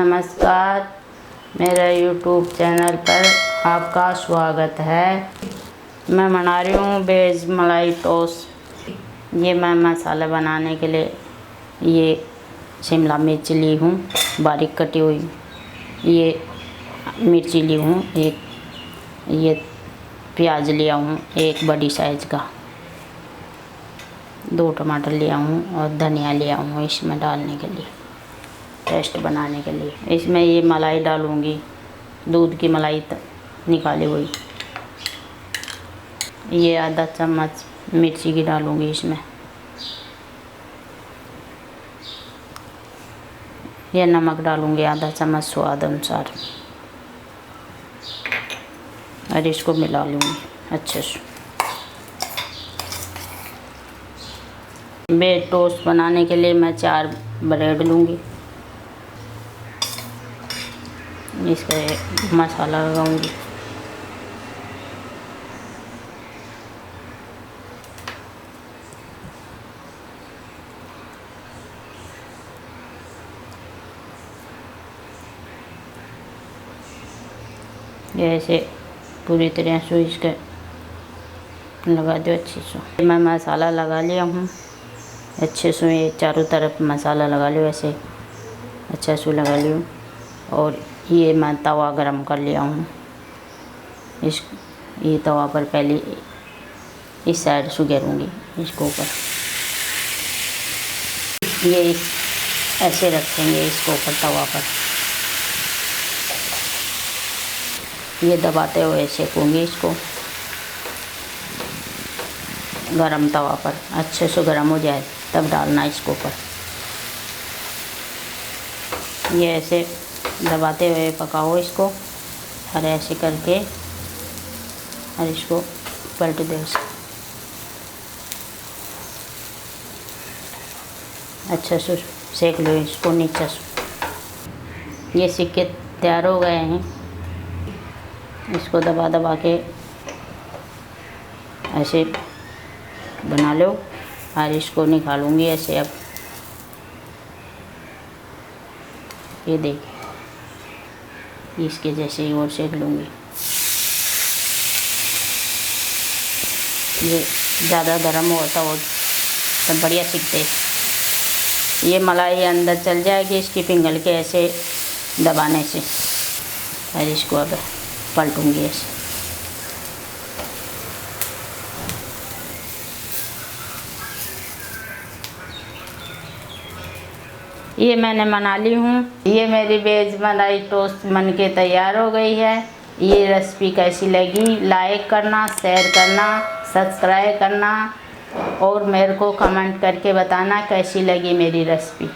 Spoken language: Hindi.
नमस्कार, मेरे यूट्यूब चैनल पर आपका स्वागत है। मैं बना रही हूँ वेज मलाई टोस्ट। ये मैं मसाला बनाने के लिए ये शिमला मिर्च ली हूँ बारीक कटी हुई, ये मिर्ची ली हूँ एक, ये प्याज लिया हूँ एक बड़ी साइज़ का, 2 टमाटर लिया हूँ और धनिया लिया हूँ इसमें डालने के लिए, पेस्ट बनाने के लिए। इसमें ये मलाई डालूँगी, दूध की मलाई निकाली हुई। ये आधा चम्मच मिर्ची की डालूँगी इसमें। ये नमक डालूँगी आधा चम्मच स्वाद अनुसार और इसको मिला लूँगी अच्छे से। ब्रेड टोस्ट बनाने के लिए मैं 4 ब्रेड लूँगी। इसका मसाला लगाऊंगी। ये ऐसे पूरी तरह से इसके लगा दो अच्छे से। मैं मसाला लगा लिया हूँ अच्छे से, ये चारों तरफ मसाला लगा लियो, ऐसे अच्छा से लगा लियो। और ये मैं तवा गरम कर लिया हूँ। ये तवा पर पहले इस साइड से गिरूँगी इसको ऊपर, ये ऐसे रखेंगे इसको ऊपर तवा पर। ये दबाते हुए सेकूँगी इसको गरम तवा पर, अच्छे से गरम हो जाए तब डालना इसको ऊपर। ये ऐसे दबाते हुए पकाओ इसको और ऐसे करके और इसको पलट दो अच्छे से सेक लो इसको नीचे से। ये सिक्के तैयार हो गए हैं, इसको दबा दबा के ऐसे बना लो और इसको निकालूंगी ऐसे। अब ये देखिए इसके जैसे ही और सेक लूँगी। ये ज़्यादा गर्म होता हो तब बढ़िया सिकते। ये मलाई अंदर चल जाएगी इसकी पिघल के ऐसे दबाने से। और इसको अब पलटूँगी ऐसे। ये मैंने बना ली हूँ। ये मेरी वेज मलाई टोस्ट बन के तैयार हो गई है। ये रेसिपी कैसी लगी लाइक करना, शेयर करना, सब्सक्राइब करना और मेरे को कमेंट करके बताना कैसी लगी मेरी रेसिपी।